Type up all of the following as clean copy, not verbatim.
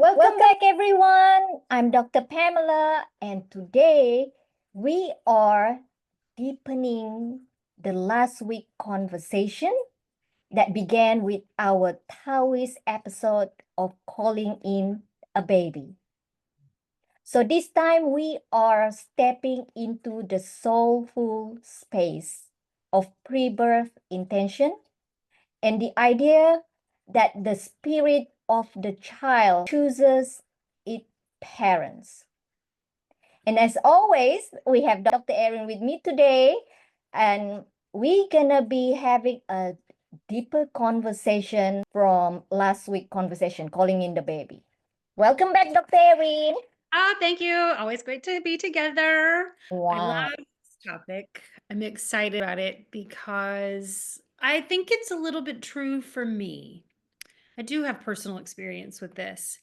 Welcome back, everyone. I'm Dr. Pamela, and today we are deepening the last week conversation that began with our Taoist episode of calling in a baby. So this time we are stepping into the soulful space of pre-birth intention and the idea that the spirit of the child chooses its parents. And as always, we have Dr. Erin with me today, and we're gonna be having a deeper conversation from last week conversation, calling in the baby. Welcome back, Dr. Erin. Thank you. Always great to be together. I Wow. love this topic. I'm excited about it because I think it's a little bit true for me. I do have personal experience with this,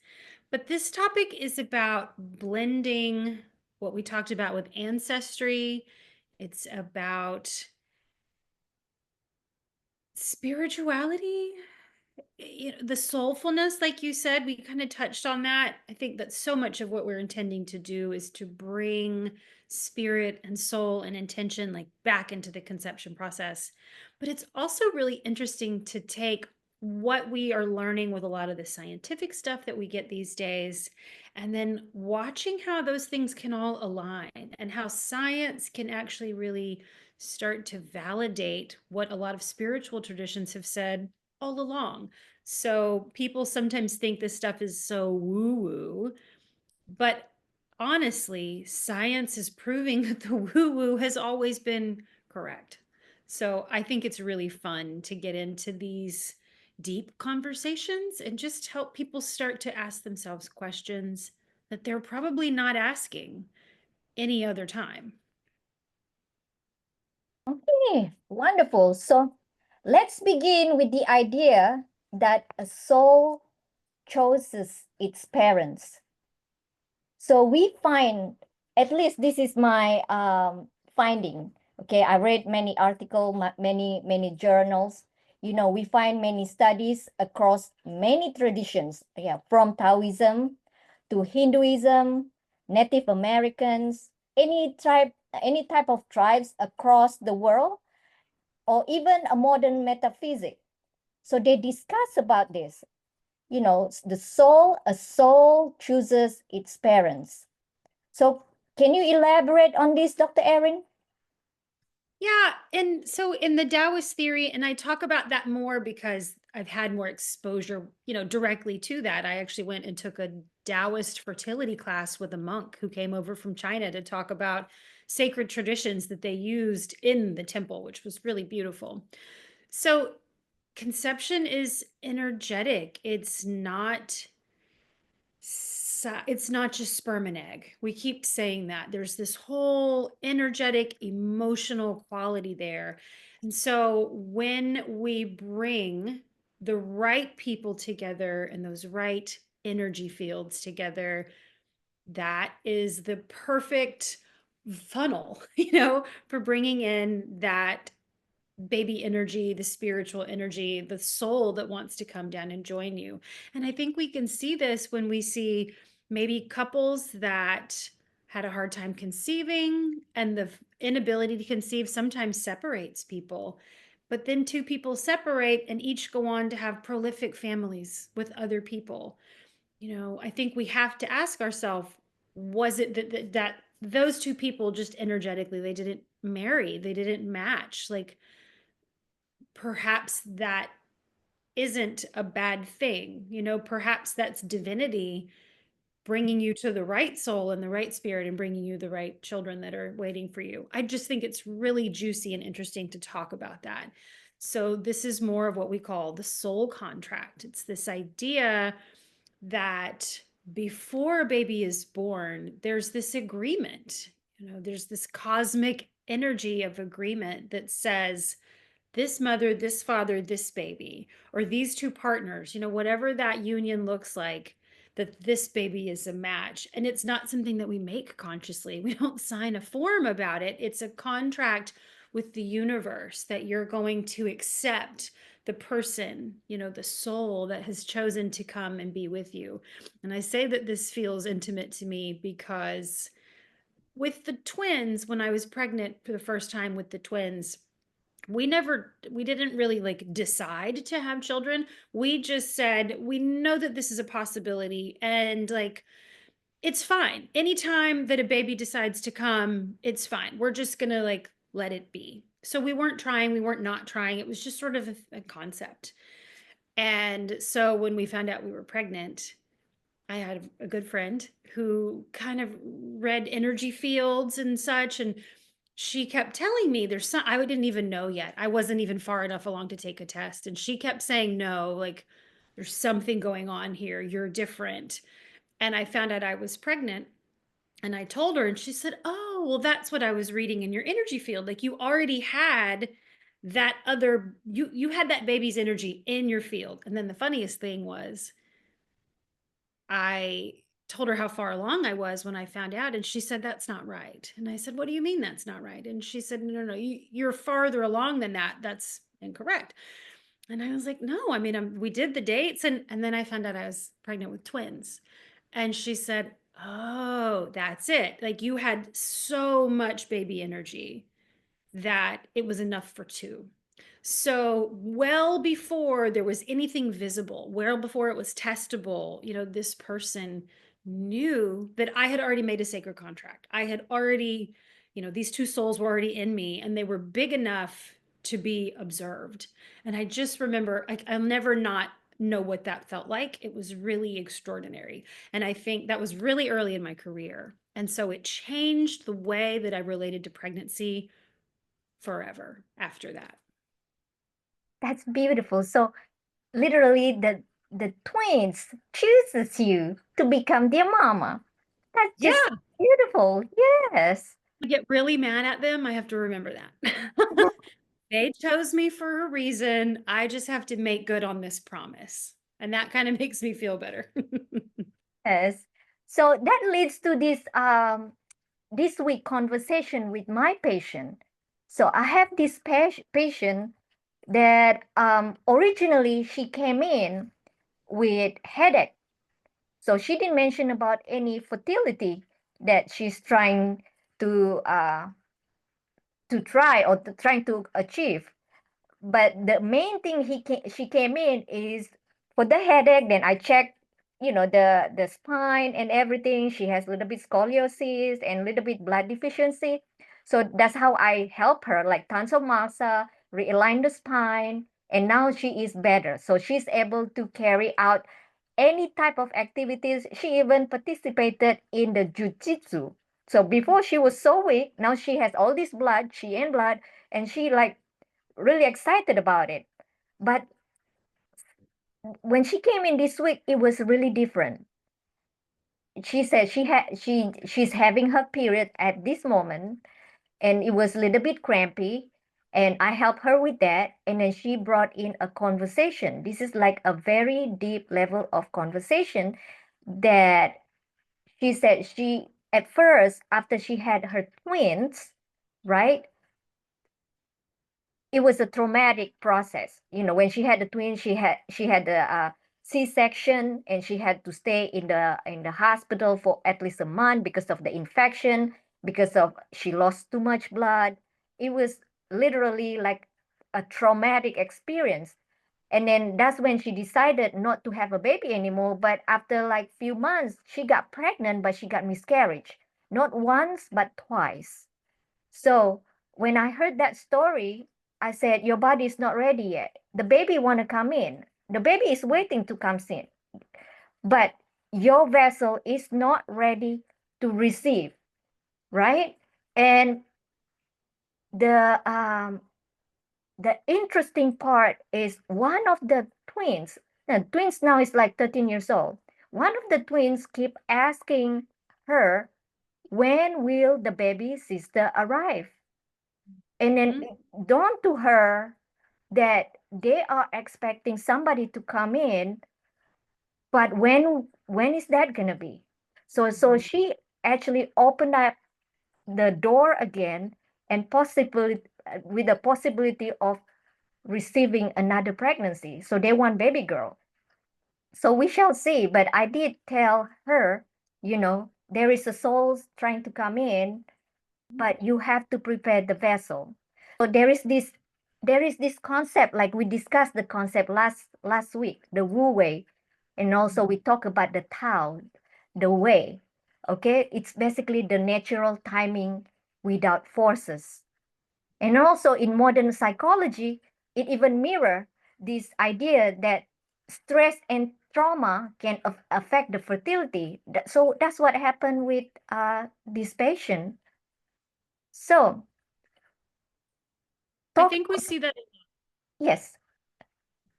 but this topic is about blending what we talked about with ancestry. It's about spirituality, the soulfulness, like you said. We kind of touched on that. I think that so much of what we're intending to do is to bring spirit and soul and intention like back into the conception process. But it's also really interesting to take what we are learning with a lot of the scientific stuff that we get these days, and then watching how those things can all align and how science can actually really start to validate what a lot of spiritual traditions have said all along. So people sometimes think this stuff is so woo-woo, but honestly, science is proving that the woo-woo has always been correct. So I think it's really fun to get into these deep conversations and just help people start to ask themselves questions that they're probably not asking any other time. Okay, wonderful. So let's begin with the idea that a soul chooses its parents. So we find, at least this is my finding. Okay, I read many articles, many journals. We find many studies across many traditions. Yeah, from Taoism to Hinduism, Native Americans, any type of tribes across the world, or even a modern metaphysic. So they discuss about this. A soul chooses its parents. So can you elaborate on this, Dr. Erin? Yeah, and so in the Taoist theory, and I talk about that more because I've had more exposure, directly to that. I actually went and took a Taoist fertility class with a monk who came over from China to talk about sacred traditions that they used in the temple, which was really beautiful. So conception is energetic. It's not just sperm and egg. We keep saying that. There's this whole energetic, emotional quality there. And so when we bring the right people together and those right energy fields together, that is the perfect funnel, for bringing in that baby energy, the spiritual energy, the soul that wants to come down and join you. And I think we can see this when we see maybe couples that had a hard time conceiving, and the inability to conceive sometimes separates people. But then two people separate and each go on to have prolific families with other people. I think we have to ask ourselves, was it that those two people just energetically, they didn't marry, they didn't match? Like, perhaps that isn't a bad thing. Perhaps that's divinity bringing you to the right soul and the right spirit and bringing you the right children that are waiting for you. I just think it's really juicy and interesting to talk about that. So, this is more of what we call the soul contract. It's this idea that before a baby is born, there's this agreement. There's this cosmic energy of agreement that says, this mother, this father, this baby, or these two partners, whatever that union looks like, that this baby is a match. And it's not something that we make consciously. We don't sign a form about it. It's a contract with the universe that you're going to accept the person, the soul that has chosen to come and be with you. And I say that this feels intimate to me because with the twins, when I was pregnant for the first time with the twins, we didn't really like decide to have children. We just said, we know that this is a possibility, and like, it's fine. Anytime that a baby decides to come, it's fine. We're just going to like let it be. So we weren't trying, we weren't not trying. It was just sort of a concept. And so when we found out we were pregnant, I had a good friend who kind of read energy fields and such. And she kept telling me there's some, I didn't even know yet. I wasn't even far enough along to take a test. And she kept saying, no, like there's something going on here. You're different. And I found out I was pregnant. And I told her, and she said, oh, well, that's what I was reading in your energy field. Like you already had that other, you had that baby's energy in your field. And then the funniest thing was, I told her how far along I was when I found out, and she said, that's not right. And I said, what do you mean that's not right? And she said, no, you're farther along than that. That's incorrect. And I was like, no, I mean, we did the dates, and then I found out I was pregnant with twins. And she said, oh, that's it. Like you had so much baby energy that it was enough for two. So, well before there was anything visible, well before it was testable, this person knew that I had already made a sacred contract. I had already, these two souls were already in me, and they were big enough to be observed. And I just remember, I'll never not know what that felt like. It was really extraordinary. And I think that was really early in my career. And so it changed the way that I related to pregnancy forever after that. That's beautiful. So literally the twins chooses you to become their mama. That's just Yeah. beautiful. Yes. I get really mad at them. I have to remember that. They chose me for a reason. I just have to make good on this promise. And that kind of makes me feel better. Yes. So that leads to this week conversation with my patient. So I have this patient that originally she came in with headache. So she didn't mention about any fertility that she's trying to try or trying to achieve. But the main thing she came in is for the headache. Then I checked, the spine and everything. She has a little bit scoliosis and a little bit blood deficiency. So that's how I help her, like tons of massage, realign the spine, and now she is better. So she's able to carry out any type of activities. She even participated in the jujitsu. So before she was so weak, now she has all this blood, she and blood, and she like really excited about it. But when she came in this week, it was really different. She said she's having her period at this moment, and it was a little bit crampy. And I helped her with that. And then she brought in a conversation. This is like a very deep level of conversation that she said she, at first, after she had her twins, right? It was a traumatic process. When she had the twins, she had the C-section, and she had to stay in the hospital for at least a month because of the infection, because of she lost too much blood. It was literally like a traumatic experience. And then that's when she decided not to have a baby anymore. But after like few months, she got pregnant, but she got miscarriage. Not once, but twice. So when I heard that story, I said, your body is not ready yet. The baby want to come in. The baby is waiting to come in. But your vessel is not ready to receive, right? And the interesting part is one of the twins now is like 13 years old. One of the twins keep asking her, when will the baby sister arrive? And then Mhm. it dawned to her that they are expecting somebody to come in, but when is that gonna be? So Mhm. she actually opened up the door again, and possibly with the possibility of receiving another pregnancy. So they want baby girl. So we shall see. But I did tell her, there is a soul trying to come in, but you have to prepare the vessel. So there is this concept, like we discussed the concept last week, the Wu Wei, and also we talk about the Tao, the Way. Okay, it's basically the natural timing without forces. And also in modern psychology, it even mirror this idea that stress and trauma can affect the fertility. So that's what happened with this patient. So I talk, think we see that yes,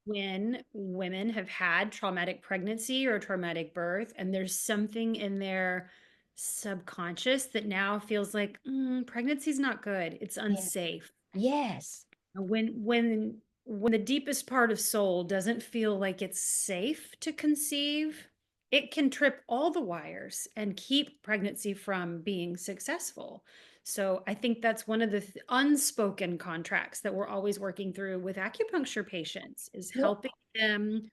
when women have had traumatic pregnancy or traumatic birth, and there's something in their subconscious that now feels like pregnancy's not good, it's yeah, unsafe. yes, When the deepest part of soul doesn't feel like it's safe to conceive, it can trip all the wires and keep pregnancy from being successful. So I think that's one of the unspoken contracts that we're always working through with acupuncture patients, is yeah, helping them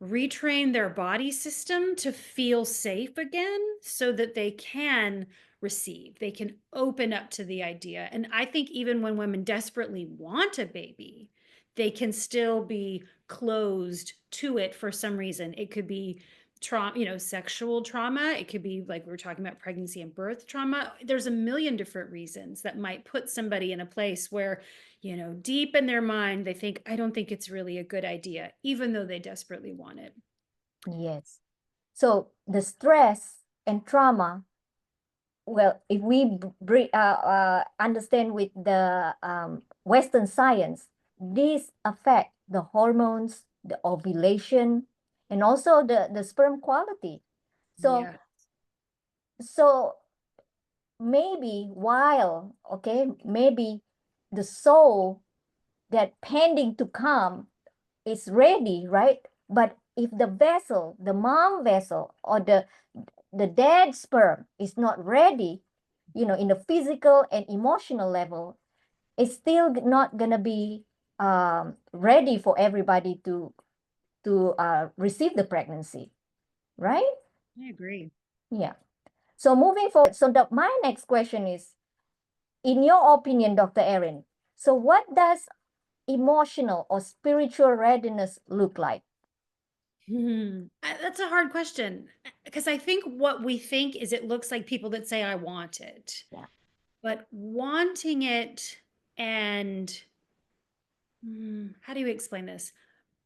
retrain their body system to feel safe again so that they can receive, they can open up to the idea. And I think even when women desperately want a baby, they can still be closed to it for some reason. It could be trauma, sexual trauma. It could be like we were talking about pregnancy and birth trauma. There's a million different reasons that might put somebody in a place where, deep in their mind, they think, I don't think it's really a good idea, even though they desperately want it. yes. So the stress and trauma, well, if we understand with the Western science, these affect the hormones, the ovulation, and also the sperm quality. So Yeah. so maybe the soul that pending to come is ready, right? But if the vessel, the mom vessel, or the dead sperm is not ready, in the physical and emotional level, it's still not gonna be ready for everybody to receive the pregnancy, right? I agree. Yeah. So moving forward, so my next question is, in your opinion, Dr. Erin, so what does emotional or spiritual readiness look like? That's a hard question because I think what we think is it looks like people that say, I want it. Yeah. But wanting it and how do you explain this?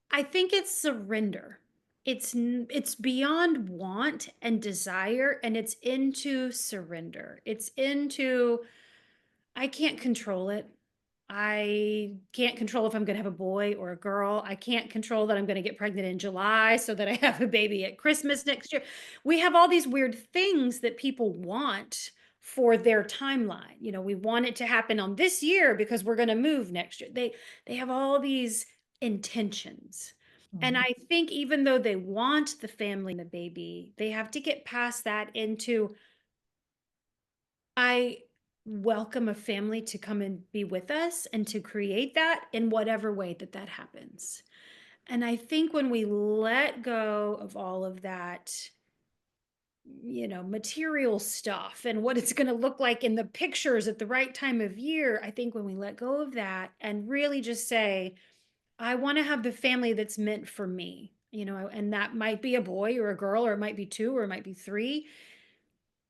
I think it's surrender. It's beyond want and desire, and it's into surrender. It's into, I can't control it. I can't control if I'm going to have a boy or a girl. I can't control that I'm going to get pregnant in July so that I have a baby at Christmas next year. We have all these weird things that people want for their timeline. We want it to happen on this year because we're going to move next year. They have all these intentions. And Mhm. I think even though they want the family and the baby, they have to get past that into, I welcome a family to come and be with us and to create that in whatever way that happens. And I think when we let go of all of that, material stuff and what it's going to look like in the pictures at the right time of year, I think when we let go of that and really just say, I want to have the family that's meant for me, and that might be a boy or a girl, or it might be two, or it might be three,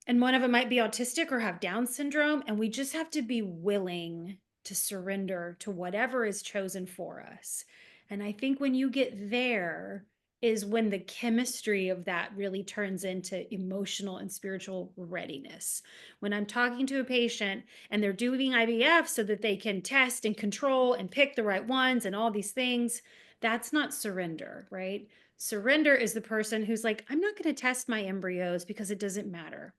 and one of them might be autistic or have Down syndrome. And we just have to be willing to surrender to whatever is chosen for us. And I think when you get there is when the chemistry of that really turns into emotional and spiritual readiness. When I'm talking to a patient and they're doing IVF so that they can test and control and pick the right ones and all these things, that's not surrender, right? Surrender is the person who's like, I'm not going to test my embryos because it doesn't matter.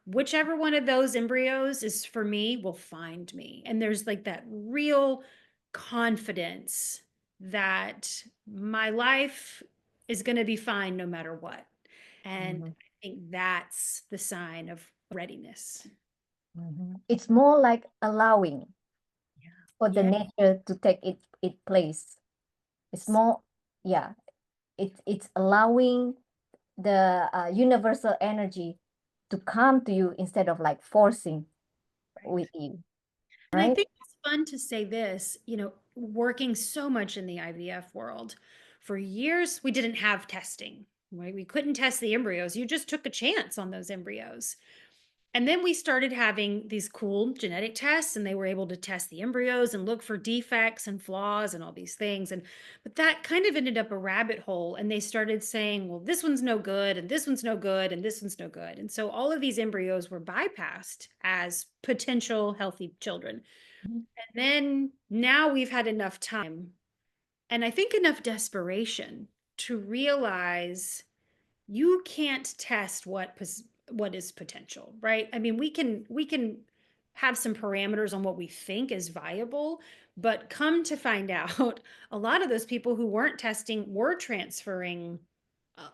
Whichever one of those embryos is for me will find me. And there's like that real confidence that my life is going to be fine no matter what. And Mhm. I think that's the sign of readiness. Mhm. It's more like allowing. for the Yeah. nature to take its place. It's more, yeah, it's allowing the universal energy to come to you instead of like forcing Right. with you, And I right? think it's fun to say this, working so much in the IVF world. For years, we didn't have testing, right? We couldn't test the embryos. You just took a chance on those embryos. And then we started having these cool genetic tests, and they were able to test the embryos and look for defects and flaws and all these things. But that kind of ended up a rabbit hole. And they started saying, well, this one's no good, and this one's no good, and this one's no good. And so all of these embryos were bypassed as potential healthy children. Mhm. And then now we've had enough time, and I think enough desperation to realize you can't test what is potential, right? I mean, we can have some parameters on what we think is viable, but come to find out, a lot of those people who weren't testing were transferring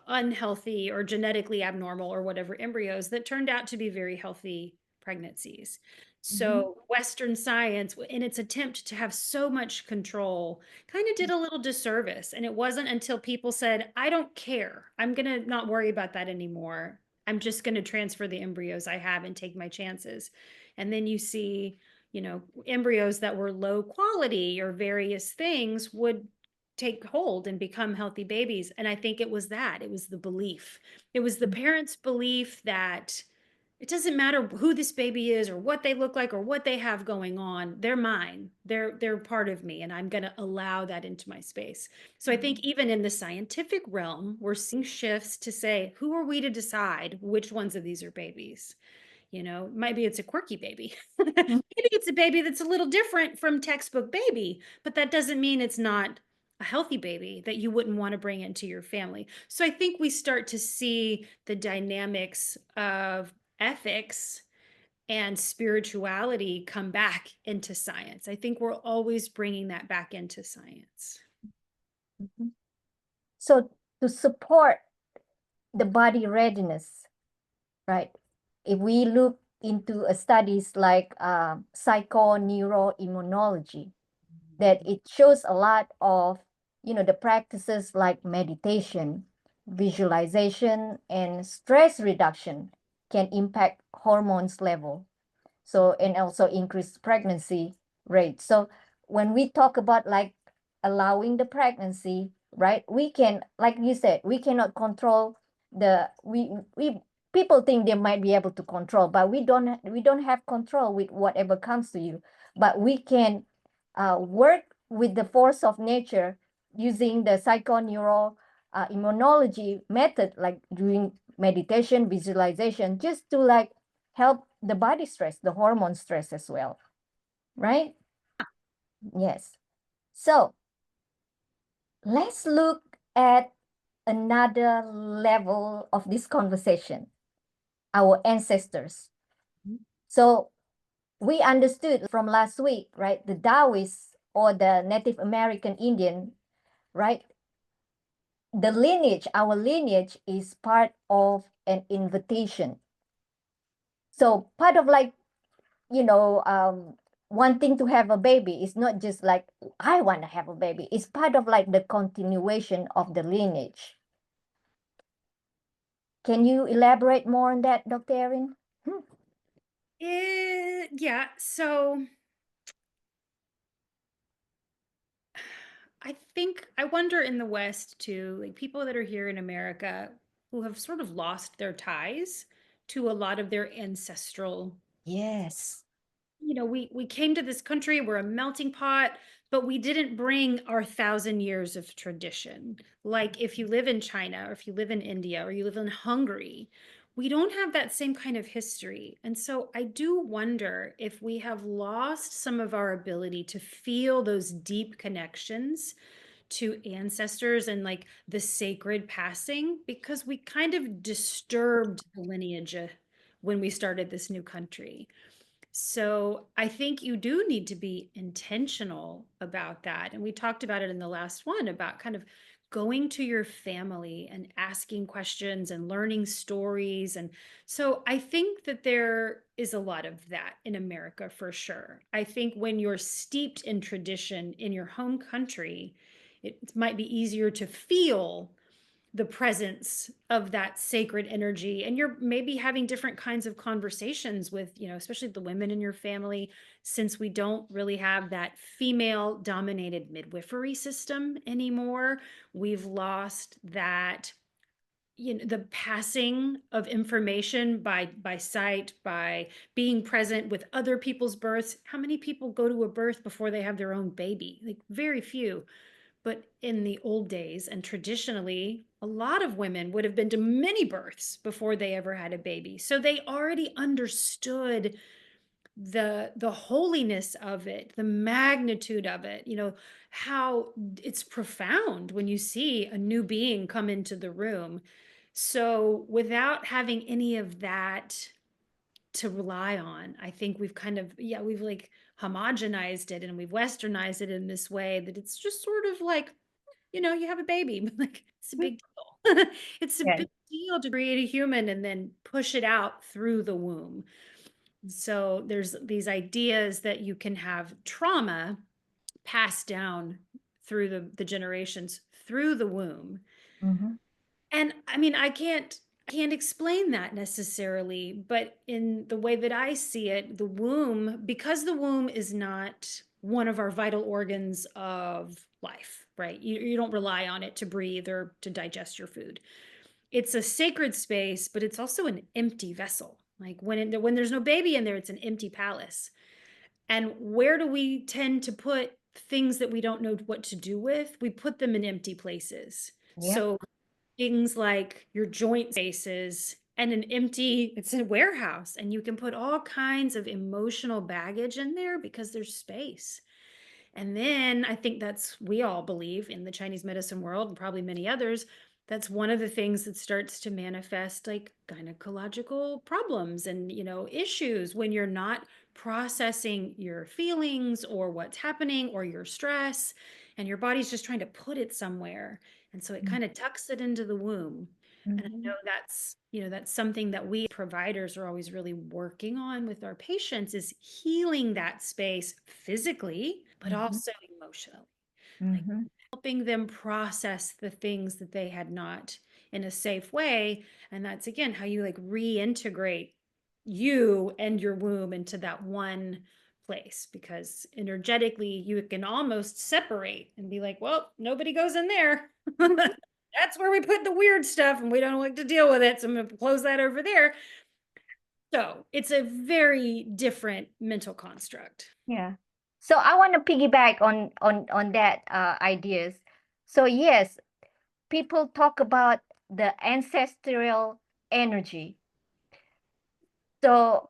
unhealthy or genetically abnormal or whatever embryos that turned out to be very healthy pregnancies. Mhm. So Western science, in its attempt to have so much control, kind of did a little disservice. And it wasn't until people said, I don't care. I'm going to not worry about that anymore. I'm just going to transfer the embryos I have and take my chances. And then you see, embryos that were low quality or various things would take hold and become healthy babies. And I think it was that. It was the belief. It was the parents' belief that it doesn't matter who this baby is or what they look like or what they have going on. They're mine. They're part of me, and I'm going to allow that into my space. So I think even in the scientific realm, we're seeing shifts to say, who are we to decide which ones of these are babies? Maybe it's a quirky baby. Maybe it's a baby that's a little different from textbook baby, but that doesn't mean it's not a healthy baby that you wouldn't want to bring into your family. So I think we start to see the dynamics of ethics and spirituality come back into science. I think we're always bringing that back into science. Mhm. So to support the body readiness, right? If we look into studies like psychoneuroimmunology, that it shows a lot of, the practices like meditation, visualization, and stress reduction can impact hormones level. So, and also increase pregnancy rate. So when we talk about like allowing the pregnancy, right, we can, like you said, we cannot control we people think they might be able to control, but we don't have control with whatever comes to you. But we can work with the force of nature using the psychoneural immunology method, like doing meditation, visualization, just to like help the body stress, the hormone stress as well, right? Yes. So let's look at another level of this conversation, our ancestors. So we understood from last week, right? The Taoists or the Native American Indian, right? The lineage, our lineage is part of an invitation. So part of like, wanting to have a baby is not just like I want to have a baby. It's part of like the continuation of the lineage. Can you elaborate more on that, Dr. Erin? Hmm. Yeah. So I wonder in the West too, like people that are here in America who have sort of lost their ties to a lot of their ancestral. Yes. We came to this country, we're a melting pot, but we didn't bring our 1,000 years of tradition. Like if you live in China or if you live in India or you live in Hungary, we don't have that same kind of history. And so I do wonder if we have lost some of our ability to feel those deep connections to ancestors and like the sacred passing because we kind of disturbed the lineage when we started this new country. So I think you do need to be intentional about that. And we talked about it in the last one about kind of going to your family and asking questions and learning stories. And so I think that there is a lot of that in America for sure. I think when you're steeped in tradition in your home country, it might be easier to feel the presence of that sacred energy, and you're maybe having different kinds of conversations with, especially the women in your family, since we don't really have that female dominated midwifery system anymore. We've lost that, the passing of information by sight, by being present with other people's births. How many people go to a birth before they have their own baby? Like very few. But in the old days and traditionally, a lot of women would have been to many births before they ever had a baby. So they already understood the holiness of it, the magnitude of it, how it's profound when you see a new being come into the room. So without having any of that to rely on, I think we've kind of, yeah, we've like homogenized it and we've westernized it in this way that it's just sort of like, you have a baby, like it's a big deal. It's a Yeah. big deal to create a human and then push it out through the womb. So there's these ideas that you can have trauma passed down through the generations through the womb. Mhm. And I mean, I can't explain that necessarily, but in the way that I see it, the womb, because the womb is not one of our vital organs of life, right? You don't rely on it to breathe or to digest your food. It's a sacred space, but it's also an empty vessel. Like when there's no baby in there, it's an empty palace. And where do we tend to put things that we don't know what to do with? We put them in empty places. Yep. So things like your joint spaces and it's a warehouse, and you can put all kinds of emotional baggage in there because there's space. And then I think we all believe in the Chinese medicine world, and probably many others, that's one of the things that starts to manifest like gynecological problems and, issues when you're not processing your feelings or what's happening or your stress, and your body's just trying to put it somewhere. And so it kind of tucks it into the womb. And I know Mhm. that's something that we providers are always really working on with our patients, is healing that space physically, but Mhm. also emotionally, like Mhm. helping them process the things that they had not in a safe way. And that's again how you like reintegrate you and your womb into that one place, because energetically you can almost separate and be like, well, nobody goes in there. That's where we put the weird stuff and we don't like to deal with it, so I'm going to close that over there. So it's a very different mental construct. Yeah. So I want to piggyback on that ideas. So yes, people talk about the ancestral energy. So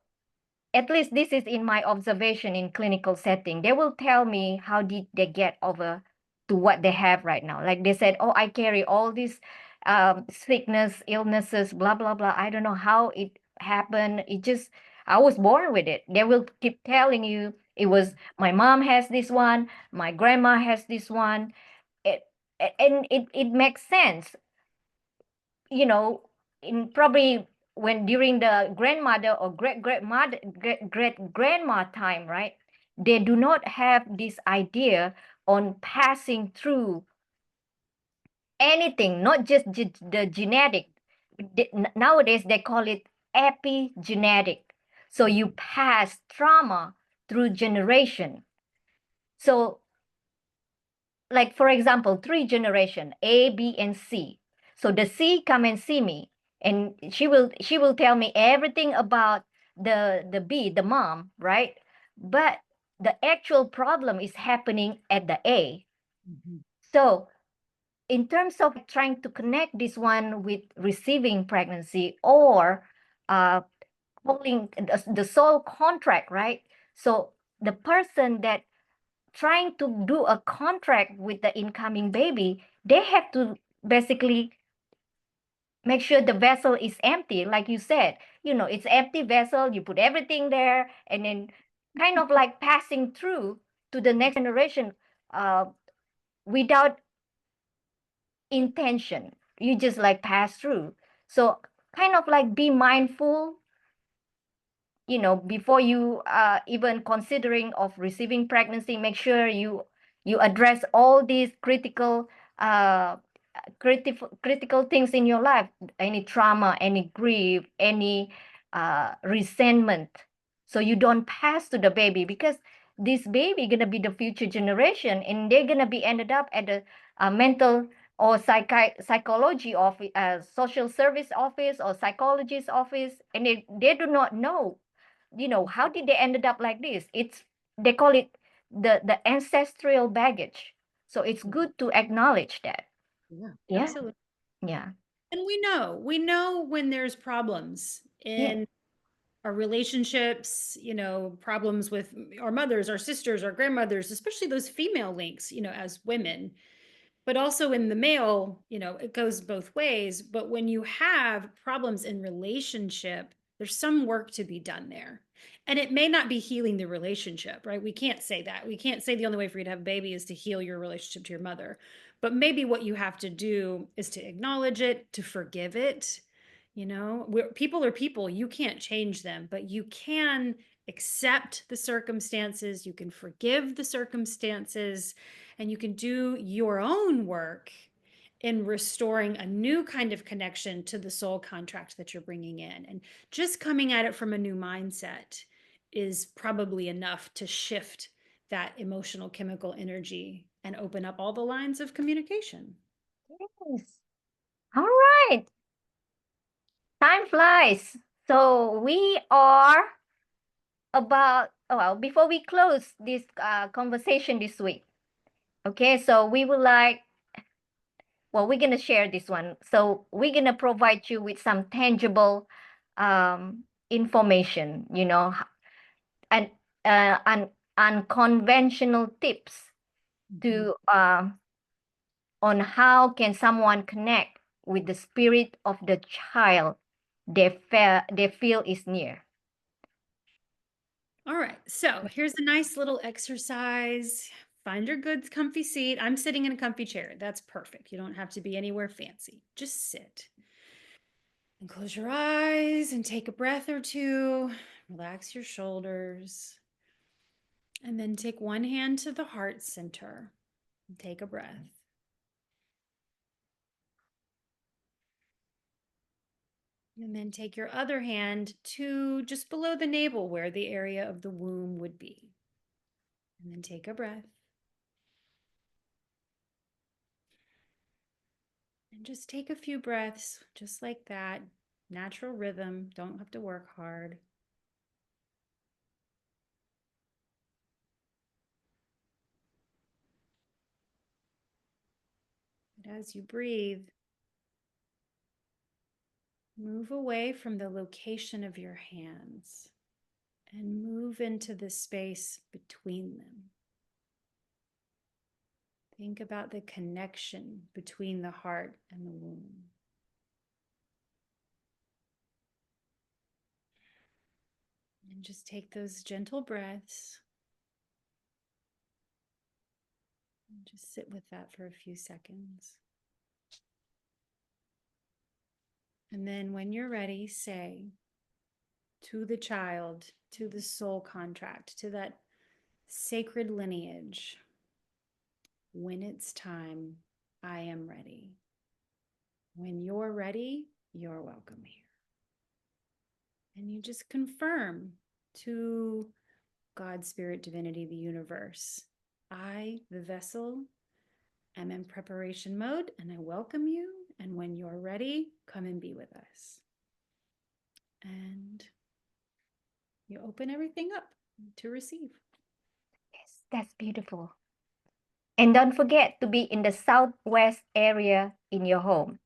at least this is in my observation in clinical setting. They will tell me how did they get over to what they have right now. Like they said, oh, I carry all these sickness, illnesses, blah, blah, blah. I don't know how it happened. It just, I was born with it. They will keep telling you it was my mom has this one, my grandma has this one. It, and it makes sense, you know, in probably when during the grandmother or great grandma time, right? They do not have this idea on passing through anything, not just the genetic. Nowadays they call it epigenetic. So you pass trauma through generation. So like for example, three generation A, B, and C. So the C come and see me, and she will tell me everything about the B, the mom, right? But the actual problem is happening at the A. Mhm. So in terms of trying to connect this one with receiving pregnancy or holding the soul contract, right? So the person that trying to do a contract with the incoming baby, they have to basically make sure the vessel is empty. Like you said, it's empty vessel, you put everything there, and then kind of like passing through to the next generation uh, without intention. You just like pass through. So kind of like be mindful, before you even considering of receiving pregnancy. Make sure you address all these uh critical things in your life, any trauma, any grief, any resentment, so you don't pass to the baby, because this baby gonna be the future generation, and they're gonna be ended up at the mental or psychology office, social service office, or psychologist office, and they do not know, how did they ended up like this. They call it the ancestral baggage. So it's good to acknowledge that. Yeah, Yeah. absolutely. Yeah. And we know when there's problems Yeah. in our relationships, problems with our mothers, our sisters, our grandmothers, especially those female links, as women. But also in the male, it goes both ways. But when you have problems in relationship, there's some work to be done there. And it may not be healing the relationship, right? We can't say that. We can't say the only way for you to have a baby is to heal your relationship to your mother. But maybe what you have to do is to acknowledge it, to forgive it. People are people. You can't change them, but you can accept the circumstances. You can forgive the circumstances, and you can do your own work in restoring a new kind of connection to the soul contract that you're bringing in. And just coming at it from a new mindset is probably enough to shift that emotional chemical energy and open up all the lines of communication. Yes. All right. Time flies. So we are well, before we close this conversation this week. Okay, so we're going to share this one. So we're going to provide you with some tangible information, and unconventional tips Mhm. to on how can someone connect with the spirit of the child they feel is near. All right, so here's a nice little exercise. Find your good comfy seat. I'm sitting in a comfy chair. That's perfect. You don't have to be anywhere fancy. Just sit and close your eyes and take a breath or two. Relax your shoulders. And then take one hand to the heart center and take a breath. And then take your other hand to just below the navel where the area of the womb would be. And then take a breath. And just take a few breaths just like that. Natural rhythm. Don't have to work hard. But as you breathe, move away from the location of your hands and move into the space between them. Think about the connection between the heart and the womb. And just take those gentle breaths and just sit with that for a few seconds. And then when you're ready, say to the child, to the soul contract, to that sacred lineage, when it's time, I am ready. When you're ready, you're welcome here. And you just confirm to God, Spirit, Divinity, the universe, I, the vessel, am in preparation mode and I welcome you. And when you're ready, come and be with us. And you open everything up to receive. Yes, that's beautiful. And don't forget to be in the southwest area in your home.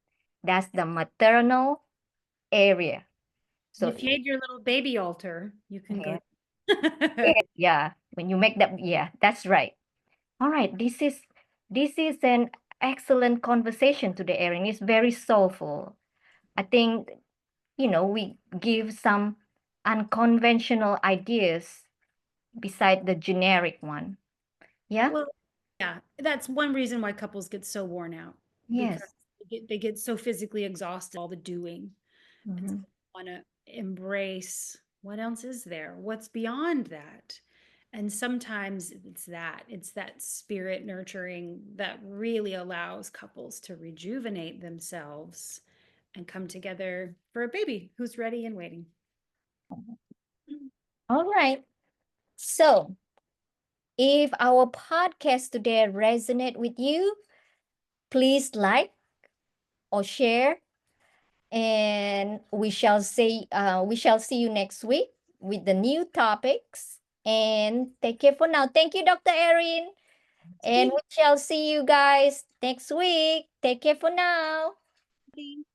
That's the maternal area. And So if you had your little baby altar, you can go. yeah, yeah, when you make that, yeah, that's right. All right, this is an excellent conversation today, Erin. It's very soulful. I think, we give some unconventional ideas beside the generic one. Yeah? Well, yeah, that's one reason why couples get so worn out because Yes. They get so physically exhausted, all the doing. And so Mhm. want to embrace what else is there? What's beyond that? And sometimes it's that spirit nurturing that really allows couples to rejuvenate themselves and come together for a baby who's ready and waiting. All right. So, if our podcast today resonate with you, please like or share, and we shall see you next week with the new topics. And take care for now. Thank you, Dr. Erin. And we shall see you guys next week. Take care for now. Thank